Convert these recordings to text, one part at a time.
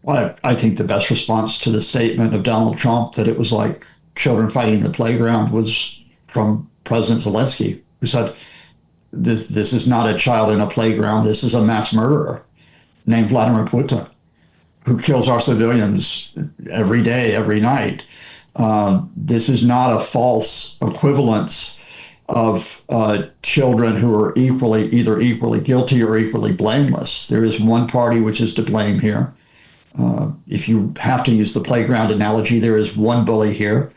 Well, I think the best response to the statement of Donald Trump that it was like children fighting in the playground was from President Zelensky, who said, this is not a child in a playground. This is a mass murderer named Vladimir Putin, who kills our civilians every day, every night. This is not a false equivalence of children who are either equally guilty or equally blameless. There is one party which is to blame here. If you have to use the playground analogy, there is one bully here,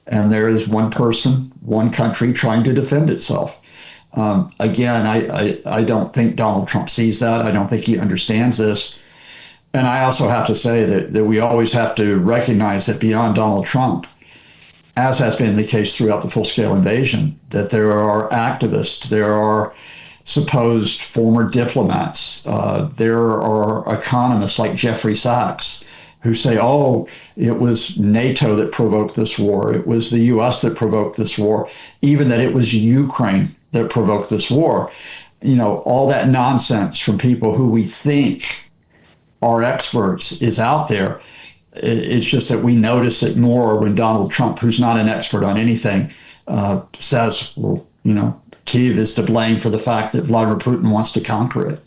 and there is one person, one country trying to defend itself. Again, I don't think Donald Trump sees that. I don't think he understands this. And I also have to say that we always have to recognize that beyond Donald Trump, as has been the case throughout the full-scale invasion, that there are activists, there are supposed former diplomats, there are economists like Jeffrey Sachs who say, oh, it was NATO that provoked this war, it was the US that provoked this war, even that it was Ukraine that provoked this war. You know, all that nonsense from people who we think are experts is out there. It's just that we notice it more when Donald Trump, who's not an expert on anything, says, well, you know, Kyiv is to blame for the fact that Vladimir Putin wants to conquer it.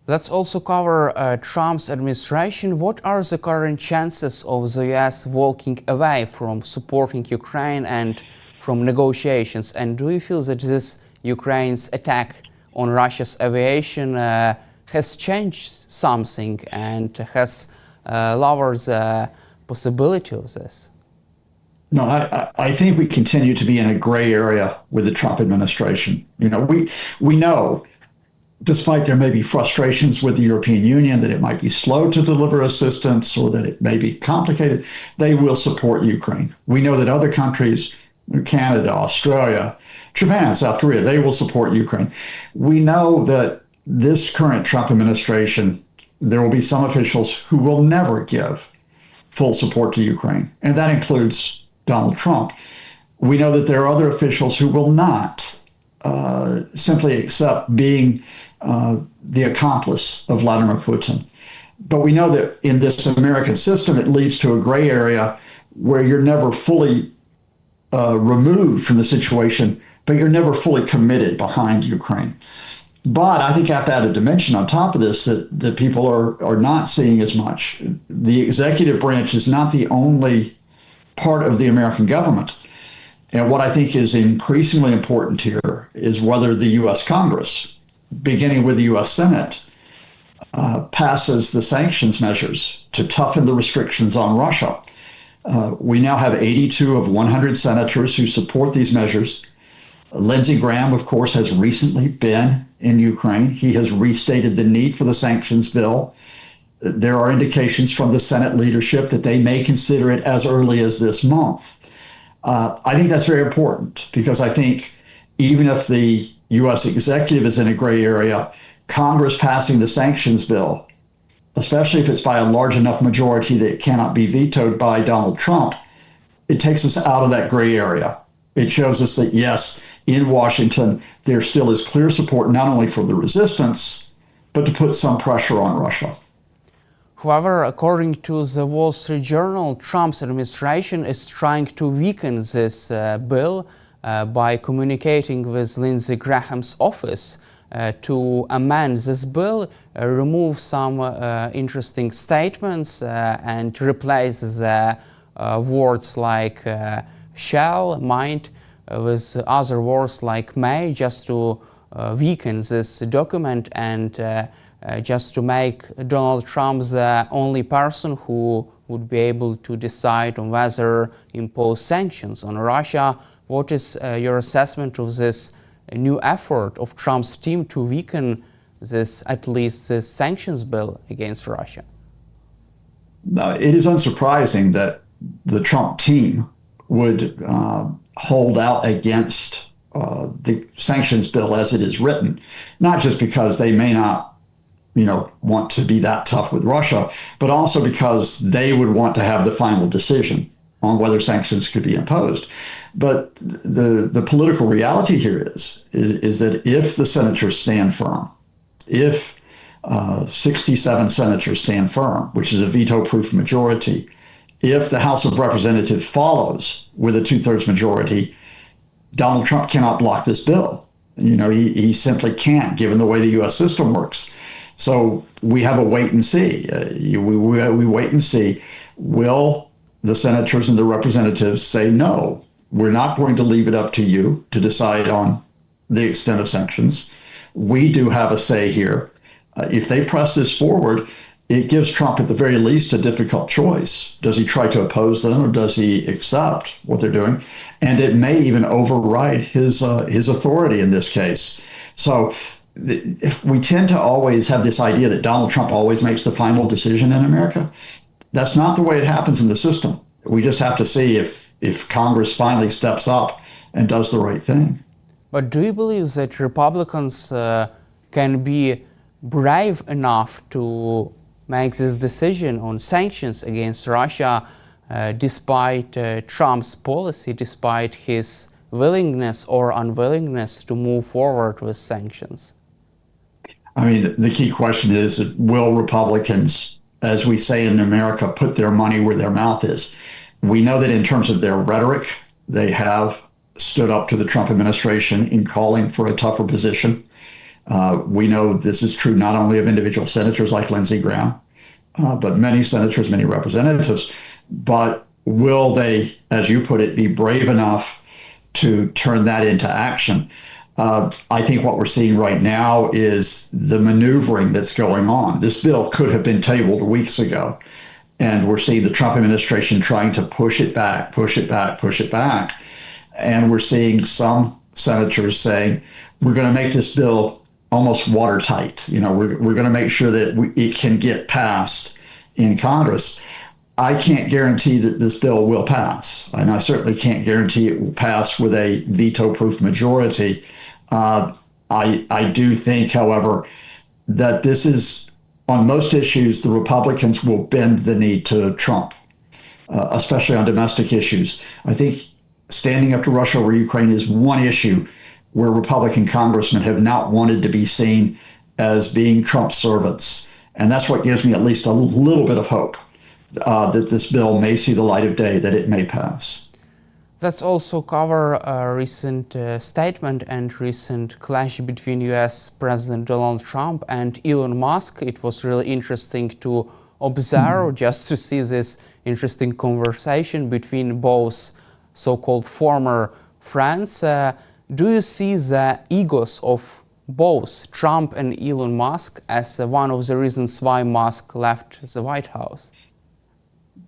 Let's also cover Trump's administration. What are the current chances of the US walking away from supporting Ukraine and from negotiations? And do you feel that this Ukraine's attack on Russia's aviation has changed something and has lowered the possibility of this? No, I think we continue to be in a gray area with the Trump administration. You know, we know, despite there may be frustrations with the European Union, that it might be slow to deliver assistance or that it may be complicated, they will support Ukraine. We know that other countries, Canada, Australia, Japan, South Korea, they will support Ukraine. We know that this current Trump administration, there will be some officials who will never give full support to Ukraine, and that includes Donald Trump. We know that there are other officials who will not simply accept being the accomplice of Vladimir Putin. But we know that in this American system, it leads to a gray area where you're never fully removed from the situation, but you're never fully committed behind Ukraine. But I think I have to add a dimension on top of this that people are not seeing as much. The executive branch is not the only part of the American government. And what I think is increasingly important here is whether the U.S. Congress, beginning with the U.S. Senate, passes the sanctions measures to toughen the restrictions on Russia. We now have 82 of 100 senators who support these measures. Lindsey Graham, of course, has recently been in Ukraine. He has restated the need for the sanctions bill. There are indications from the Senate leadership that they may consider it as early as this month. I think that's very important because I think even if the U.S. executive is in a gray area, Congress passing the sanctions bill, especially if it's by a large enough majority that it cannot be vetoed by Donald Trump, it takes us out of that gray area. It shows us that, yes, in Washington, there still is clear support not only for the resistance, but to put some pressure on Russia. However, according to the Wall Street Journal, Trump's administration is trying to weaken this bill by communicating with Lindsey Graham's office to amend this bill, remove some interesting statements and replace the words like shall, might, with other words like may, just to weaken this document and just to make Donald Trump the only person who would be able to decide on whether impose sanctions on Russia. What is your assessment of this new effort of Trump's team to weaken this, at least this sanctions bill against Russia? No, it is unsurprising that the Trump team would hold out against the sanctions bill as it is written, not just because they may not want to be that tough with Russia, but also because they would want to have the final decision on whether sanctions could be imposed. But the political reality here is that if the senators stand firm, if 67 senators stand firm, which is a veto-proof majority. If the House of Representatives follows with a two-thirds majority, Donald Trump cannot block this bill. He simply can't, given the way the U.S. system works. So we have a wait and see. We wait and see. Will the senators and the representatives say, no, we're not going to leave it up to you to decide on the extent of sanctions. We do have a say here. If they press this forward, it gives Trump at the very least a difficult choice. Does he try to oppose them, or does he accept what they're doing? And it may even override his authority in this case. So we tend to always have this idea that Donald Trump always makes the final decision in America. That's not the way it happens in the system. We just have to see if Congress finally steps up and does the right thing. But do you believe that Republicans can be brave enough to make this decision on sanctions against Russia despite Trump's policy, despite his willingness or unwillingness to move forward with sanctions? I mean, the key question is, will Republicans, as we say in America, put their money where their mouth is? We know that in terms of their rhetoric, they have stood up to the Trump administration in calling for a tougher position. We know this is true not only of individual senators like Lindsey Graham, but many senators, many representatives. But will they, as you put it, be brave enough to turn that into action? I think what we're seeing right now is the maneuvering that's going on. This bill could have been tabled weeks ago, and we're seeing the Trump administration trying to push it back. And we're seeing some senators saying, we're going to make this bill almost watertight. We're going to make sure that it can get passed in Congress. I can't guarantee that this bill will pass, and I certainly can't guarantee it will pass with a veto-proof majority. I do think, however, that this is, on most issues, the Republicans will bend the knee to Trump, especially on domestic issues. I think standing up to Russia over Ukraine is one issue where Republican congressmen have not wanted to be seen as being Trump's servants. And that's what gives me at least a little bit of hope that this bill may see the light of day, that it may pass. Let's also cover a recent statement and recent clash between US President Donald Trump and Elon Musk. It was really interesting to observe, just to see this interesting conversation between both so-called former friends. Do you see the egos of both Trump and Elon Musk as one of the reasons why Musk left the White House?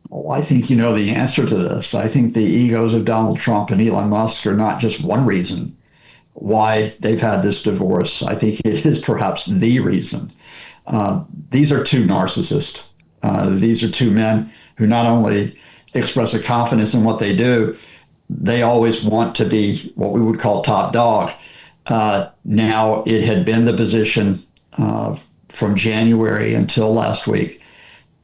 Well, I think you know the answer to this. I think the egos of Donald Trump and Elon Musk are not just one reason why they've had this divorce. I think it is perhaps the reason. These are two narcissists. These are two men who not only express a confidence in what they do, they always want to be what we would call top dog. Now, it had been the position from January until last week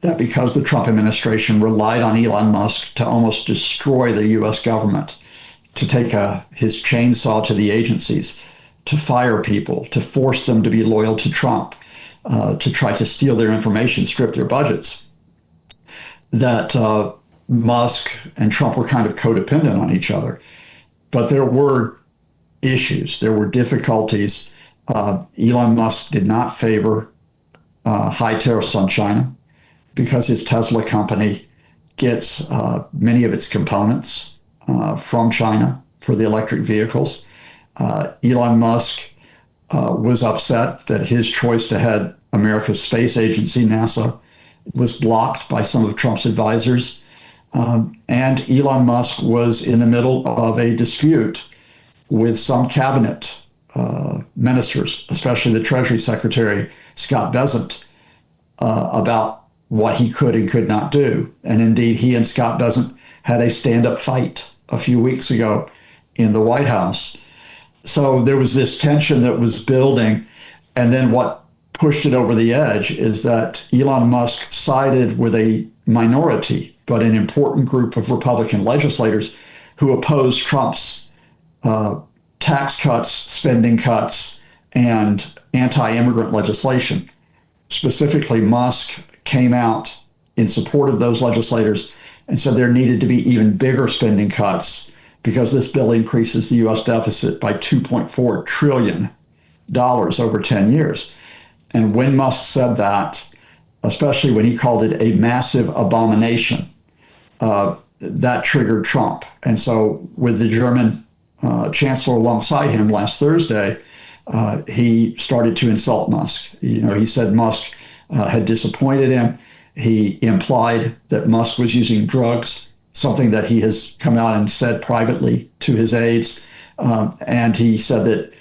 that because the Trump administration relied on Elon Musk to almost destroy the U.S. government, to take his chainsaw to the agencies, to fire people, to force them to be loyal to Trump, to try to steal their information, strip their budgets, that Musk and Trump were kind of codependent on each other. But there were issues, there were difficulties. Elon Musk did not favor high tariffs on China, because his Tesla company gets many of its components from China for the electric vehicles. Elon Musk was upset that his choice to head America's space agency, NASA, was blocked by some of Trump's advisors. And Elon Musk was in the middle of a dispute with some cabinet ministers, especially the Treasury Secretary, Scott Bessent, about what he could and could not do. And indeed, he and Scott Bessent had a stand-up fight a few weeks ago in the White House. So there was this tension that was building. And then what pushed it over the edge is that Elon Musk sided with a minority, but an important group of Republican legislators who opposed Trump's tax cuts, spending cuts, and anti-immigrant legislation. specifically Musk, came out in support of those legislators and said there needed to be even bigger spending cuts because this bill increases the U.S. deficit by $2.4 trillion over 10 years. And when Musk said that, especially when he called it a massive abomination, that triggered Trump. And so with the German chancellor alongside him last Thursday, he started to insult Musk. He said Musk had disappointed him. He implied that Musk was using drugs, something that he has come out and said privately to his aides. And he said that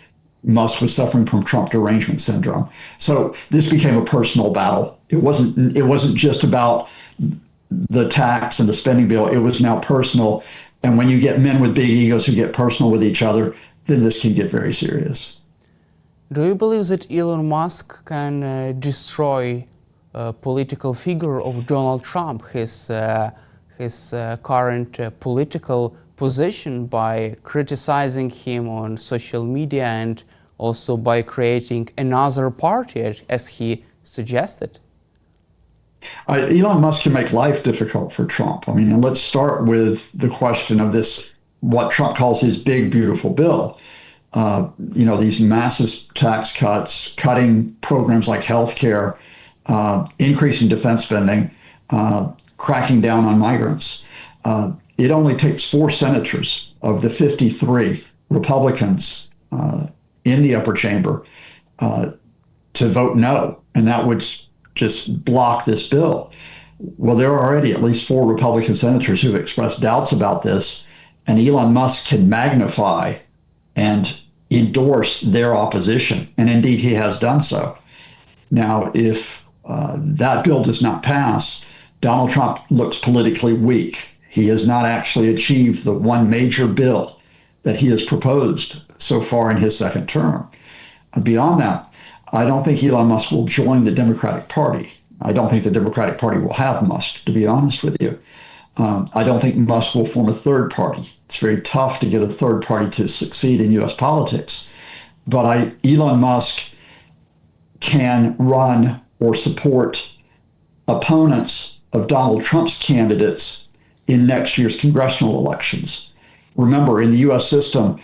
Musk was suffering from Trump derangement syndrome. So this became a personal battle. It wasn't just about the tax and the spending bill. It was now personal. And when you get men with big egos who get personal with each other, then this can get very serious. Do you believe that Elon Musk can destroy a political figure of Donald Trump, his current political position, by criticizing him on social media and also by creating another party, as he suggested? Elon Musk can make life difficult for Trump. And let's start with the question of this, what Trump calls his big, beautiful bill. These massive tax cuts, cutting programs like healthcare, increasing defense spending, cracking down on migrants. It only takes 4 senators of the 53 Republicans in the upper chamber to vote no, and that would just block this bill. Well, there are already at least 4 Republican senators who've expressed doubts about this, and Elon Musk can magnify and endorse their opposition, and indeed he has done so. Now, if that bill does not pass, Donald Trump looks politically weak. He has not actually achieved the one major bill that he has proposed so far in his second term. Beyond that, I don't think Elon Musk will join the Democratic Party. I don't think the Democratic Party will have Musk, to be honest with you. I don't think Musk will form a third party. It's very tough to get a third party to succeed in U.S. politics. But Elon Musk can run or support opponents of Donald Trump's candidates in next year's congressional elections. Remember, in the U.S. system,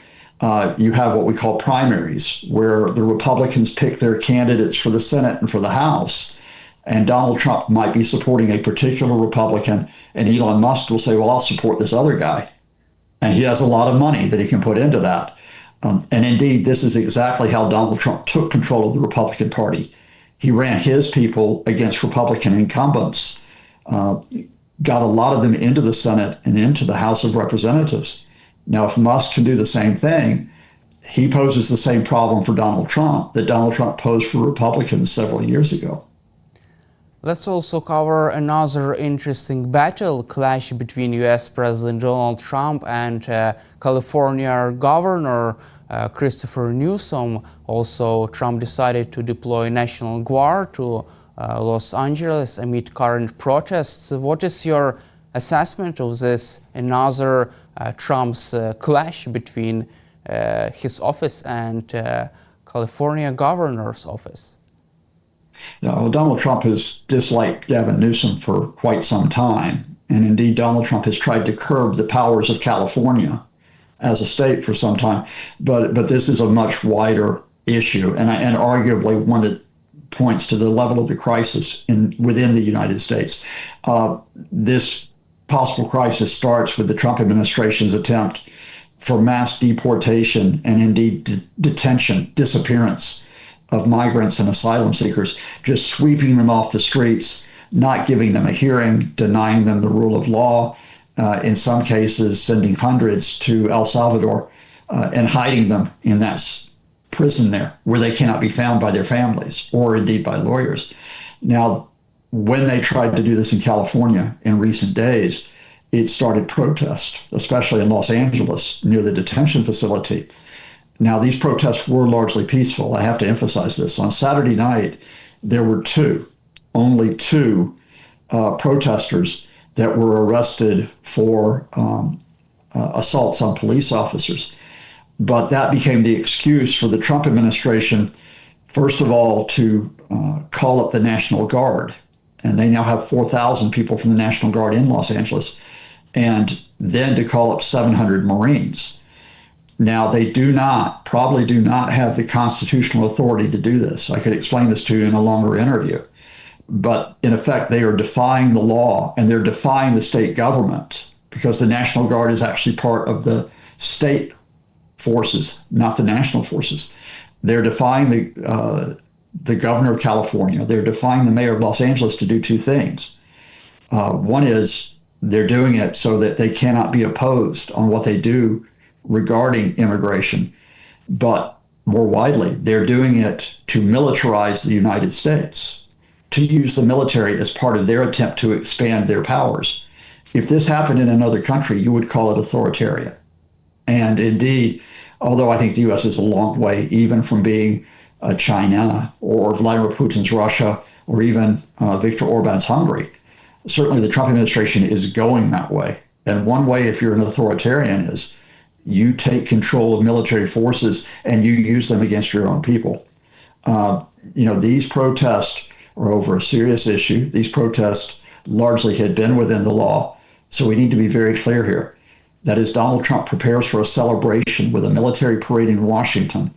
you have what we call primaries, where the Republicans pick their candidates for the Senate and for the House. And Donald Trump might be supporting a particular Republican, and Elon Musk will say, well, I'll support this other guy. And he has a lot of money that he can put into that. And indeed, this is exactly how Donald Trump took control of the Republican Party. He ran his people against Republican incumbents, got a lot of them into the Senate and into the House of Representatives. Now, if Musk can do the same thing, he poses the same problem for Donald Trump that Donald Trump posed for Republicans several years ago. Let's also cover another interesting battle clash between U.S. President Donald Trump and California Governor Christopher Newsom. Also, Trump decided to deploy National Guard to Los Angeles amid current protests. What is your assessment of this another Trump's clash between his office and California Governor's office? Donald Trump has disliked Gavin Newsom for quite some time. And indeed, Donald Trump has tried to curb the powers of California as a state for some time. But this is a much wider issue, and arguably one that points to the level of the crisis within the United States. This possible crisis starts with the Trump administration's attempt for mass deportation and indeed detention, disappearance of migrants and asylum seekers, just sweeping them off the streets, not giving them a hearing, denying them the rule of law, in some cases sending hundreds to El Salvador and hiding them in that prison there where they cannot be found by their families or indeed by lawyers. Now, when they tried to do this in California in recent days, it started protests, especially in Los Angeles near the detention facility. Now, these protests were largely peaceful. I have to emphasize this. On Saturday night, there were only two protesters that were arrested for assaults on police officers. But that became the excuse for the Trump administration, first of all, to call up the National Guard, and they now have 4,000 people from the National Guard in Los Angeles, and then to call up 700 Marines. Now, they probably do not have the constitutional authority to do this. I could explain this to you in a longer interview. But in effect, they are defying the law, and they're defying the state government, because the National Guard is actually part of the state forces, not the national forces. They're defying the governor of California. They're defying the mayor of Los Angeles to do two things. One is they're doing it so that they cannot be opposed on what they do regarding immigration. But more widely, they're doing it to militarize the United States, to use the military as part of their attempt to expand their powers. If this happened in another country, you would call it authoritarian. And indeed, although I think the U.S. is a long way even from being China or Vladimir Putin's Russia or even Viktor Orban's Hungary, certainly the Trump administration is going that way. And one way, if you're an authoritarian, is you take control of military forces and you use them against your own people. These protests are over a serious issue. These protests largely had been within the law. So we need to be very clear here. That as Donald Trump prepares for a celebration with a military parade in Washington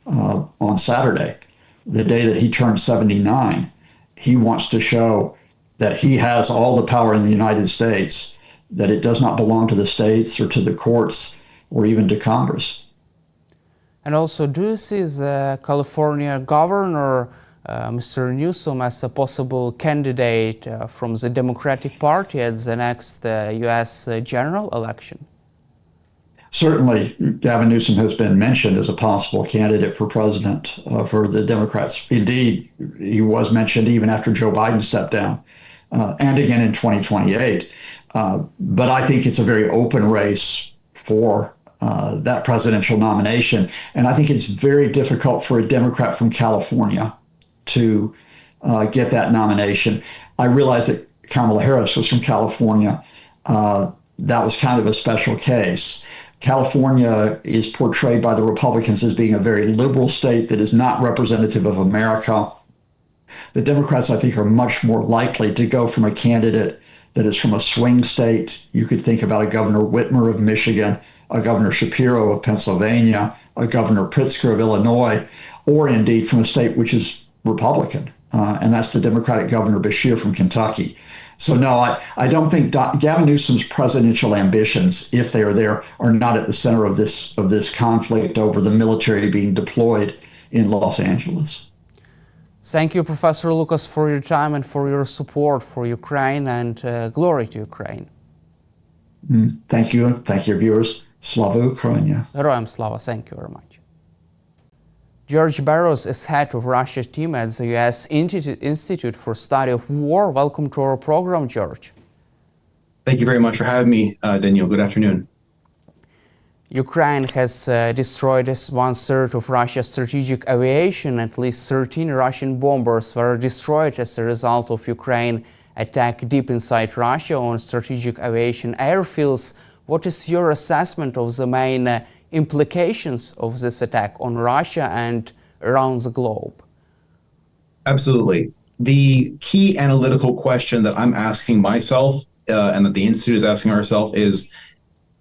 on Saturday, the day that he turned 79, he wants to show that he has all the power in the United States, that it does not belong to the states or to the courts or even to Congress. And also, do you see the California governor, Mr. Newsom, as a possible candidate from the Democratic Party at the next U.S. general election? Certainly, Gavin Newsom has been mentioned as a possible candidate for president for the Democrats. Indeed, he was mentioned even after Joe Biden stepped down, and again in 2028. But I think it's a very open race for that presidential nomination. And I think it's very difficult for a Democrat from California to get that nomination. I realize that Kamala Harris was from California. That was kind of a special case. California is portrayed by the Republicans as being a very liberal state that is not representative of America. The Democrats, I think, are much more likely to go from a candidate that is from a swing state. You could think about a Governor Whitmer of Michigan, a Governor Shapiro of Pennsylvania, a Governor Pritzker of Illinois, or indeed from a state which is Republican, and that's the Democratic Governor Beshear from Kentucky. So no, I don't think Gavin Newsom's presidential ambitions, if they are there, are not at the center of this conflict over the military being deployed in Los Angeles. Thank you, Professor Lucas, for your time and for your support for Ukraine, and glory to Ukraine. Thank you. Thank you, viewers. Slava Ukraini. Героям слава. Thank you very much. GeorgeBarros is head of Russia team at the U.S. Institute for Study of War. Welcome to our program, George. Thank you very much for having me, Daniel. Good afternoon. Ukraine has destroyed 1/3 of Russia's strategic aviation. At least 13 Russian bombers were destroyed as a result of Ukraine attack deep inside Russia on strategic aviation airfields. What is your assessment of the main implications of this attack on Russia and around the globe? Absolutely. The key analytical question that I'm asking myself and that the Institute is asking ourselves is,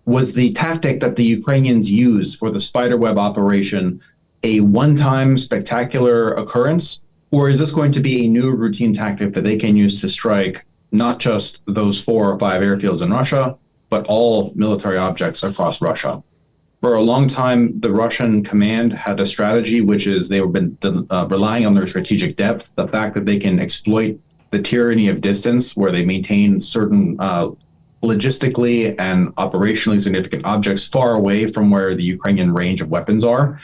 was the tactic that the Ukrainians used for the Spiderweb operation a one-time spectacular occurrence, or is this going to be a new routine tactic that they can use to strike not just those 4 or 5 airfields in Russia, but all military objects across Russia? For a long time, the Russian command had a strategy, which is they have been relying on their strategic depth, the fact that they can exploit the tyranny of distance, where they maintain certain logistically and operationally significant objects far away from where the Ukrainian range of weapons are.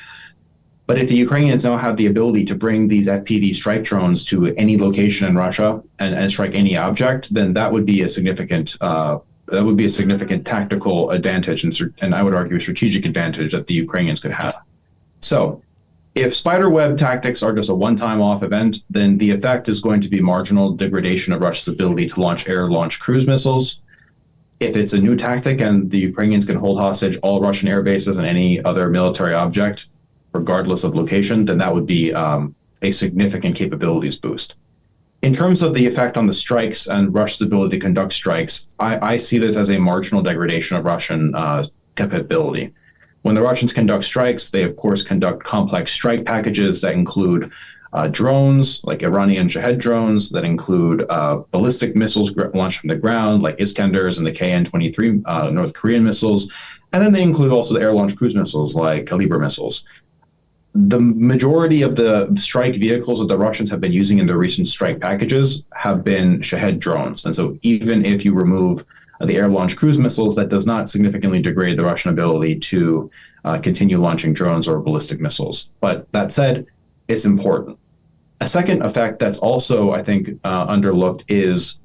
But if the Ukrainians now have the ability to bring these FPV strike drones to any location in Russia and strike any object, then that would be a significant tactical advantage and I would argue a strategic advantage that the Ukrainians could have. So if Spiderweb tactics are just a one-time off event, then the effect is going to be marginal degradation of Russia's ability to launch air-launched cruise missiles. If it's a new tactic and the Ukrainians can hold hostage all Russian air bases and any other military object, regardless of location, then that would be a significant capabilities boost. In terms of the effect on the strikes and Russia's ability to conduct strikes, I see this as a marginal degradation of Russian capability. When the Russians conduct strikes, they of course conduct complex strike packages that include drones, like Iranian Shahed drones, that include ballistic missiles launched from the ground, like Iskanders and the KN-23 North Korean missiles. And then they include also the air-launched cruise missiles, like Caliber missiles. The majority of the strike vehicles that the Russians have been using in their recent strike packages have been Shahed drones. And so even if you remove the air-launched cruise missiles, that does not significantly degrade the Russian ability to continue launching drones or ballistic missiles. But that said, it's important. A second effect that's also, I think, underlooked is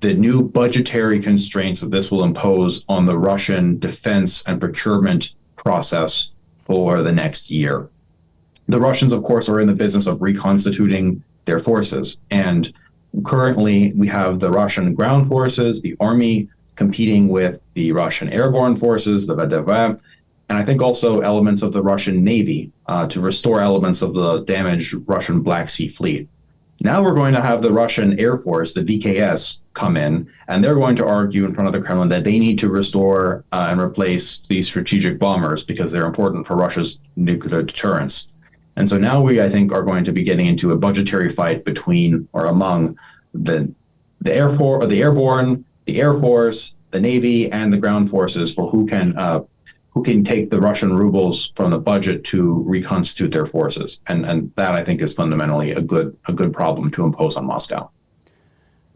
the new budgetary constraints that this will impose on the Russian defense and procurement process for the next year. The Russians, of course, are in the business of reconstituting their forces. And currently, we have the Russian ground forces, the army, competing with the Russian airborne forces, the VDV, and I think also elements of the Russian Navy to restore elements of the damaged Russian Black Sea Fleet. Now we're going to have the Russian Air Force, the VKS, come in, and they're going to argue in front of the Kremlin that they need to restore and replace these strategic bombers because they're important for Russia's nuclear deterrence. And so now we, I think, are going to be getting into a budgetary fight between or among the airborne, the Air Force, the Navy, and the ground forces for who can take the Russian rubles from the budget to reconstitute their forces. And that, I think, is fundamentally a good problem to impose on Moscow.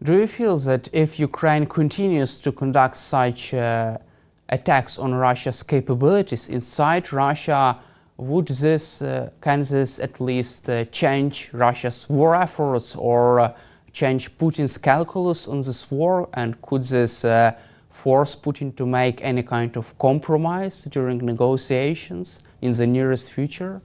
Do you feel that if Ukraine continues to conduct such attacks on Russia's capabilities inside Russia, can this at least change Russia's war efforts or change Putin's calculus on this war? And could this force Putin to make any kind of compromise during negotiations in the nearest future?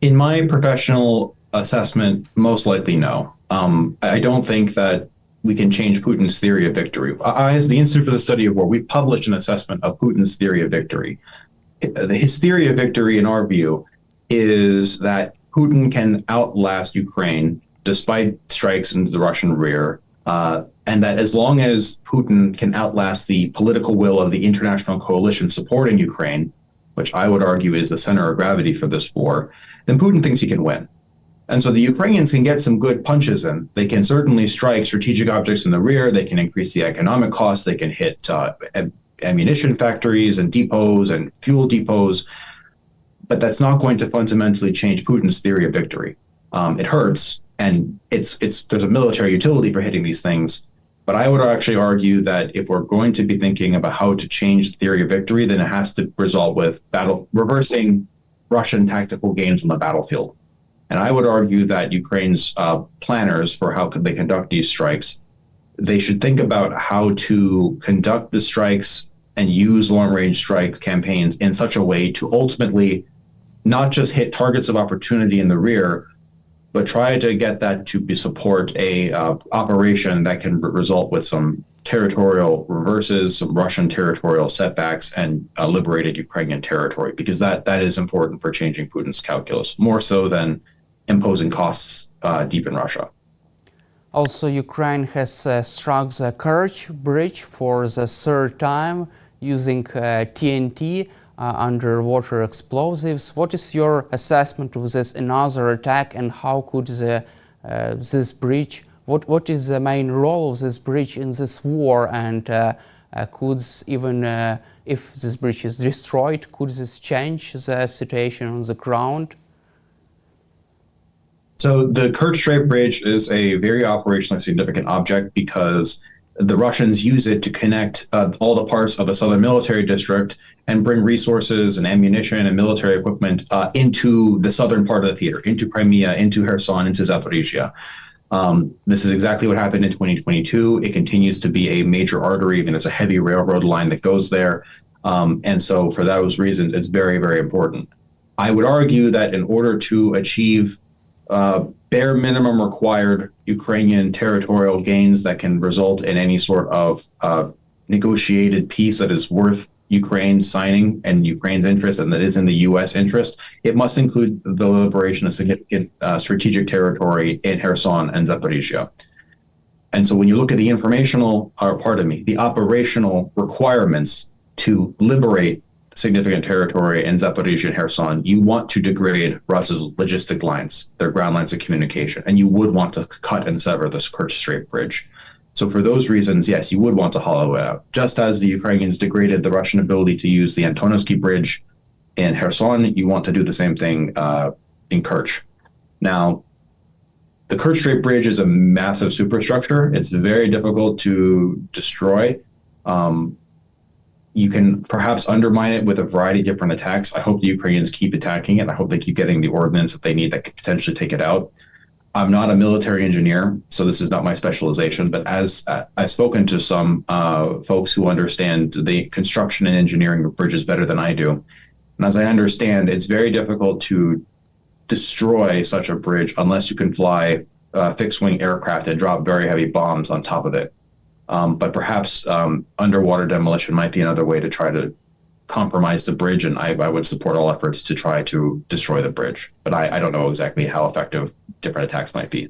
In my professional assessment, most likely no. I don't think that we can change Putin's theory of victory. As the Institute for the Study of War, we published an assessment of Putin's theory of victory. His theory of victory, in our view, is that Putin can outlast Ukraine despite strikes into the Russian rear, and that as long as Putin can outlast the political will of the international coalition supporting Ukraine, which I would argue is the center of gravity for this war, then Putin thinks he can win. And so the Ukrainians can get some good punches in. They can certainly strike strategic objects in the rear. They can increase the economic costs. They can hit ammunition factories and depots and fuel depots. But that's not going to fundamentally change Putin's theory of victory. It hurts, and there's a military utility for hitting these things. But I would actually argue that if we're going to be thinking about how to change the theory of victory, then it has to result with reversing Russian tactical gains on the battlefield. And I would argue that Ukraine's planners for how could they conduct these strikes, they should think about how to conduct the strikes and use long-range strike campaigns in such a way to ultimately not just hit targets of opportunity in the rear, but try to get that to support a operation that can result with some territorial reverses, some Russian territorial setbacks, and liberated Ukrainian territory, because that is important for changing Putin's calculus, more so than imposing costs deep in Russia. Also, Ukraine has struck the Kerch Bridge for the third time using TNT, underwater explosives. What is your assessment of this another attack, and how could this bridge, what is the main role of this bridge in this war, and could even, if this bridge is destroyed, could this change the situation on the ground? So the Kerch Strait Bridge is a very operationally significant object because the Russians use it to connect all the parts of the southern military district and bring resources and ammunition and military equipment into the southern part of the theater, into Crimea, into Kherson, into Zaporizhia. This is exactly what happened in 2022. It continues to be a major artery, and it's a heavy railroad line that goes there. And so for those reasons, it's very, very important. I would argue that in order to achieve bare minimum required Ukrainian territorial gains that can result in any sort of negotiated peace that is worth Ukraine signing and Ukraine's interest, and that is in the U.S. interest, it must include the liberation of significant strategic territory in Kherson and Zaporizhia. And so when you look at the the operational requirements to liberate significant territory in Zaporizhia and Kherson, you want to degrade Russia's logistic lines, their ground lines of communication, and you would want to cut and sever this Kerch Strait bridge. So for those reasons, yes, you would want to hollow it out. Just as the Ukrainians degraded the Russian ability to use the Antonovsky Bridge in Kherson, you want to do the same thing in Kerch. Now, the Kerch Strait Bridge is a massive superstructure. It's very difficult to destroy. You can perhaps undermine it with a variety of different attacks. I hope the Ukrainians keep attacking it. I hope they keep getting the ordnance that they need that could potentially take it out. I'm not a military engineer, so this is not my specialization, but as I've spoken to some folks who understand the construction and engineering of bridges better than I do. And as I understand, it's very difficult to destroy such a bridge unless you can fly fixed-wing aircraft and drop very heavy bombs on top of it. But perhaps underwater demolition might be another way to try to compromise the bridge, and I would support all efforts to try to destroy the bridge. But I don't know exactly how effective different attacks might be.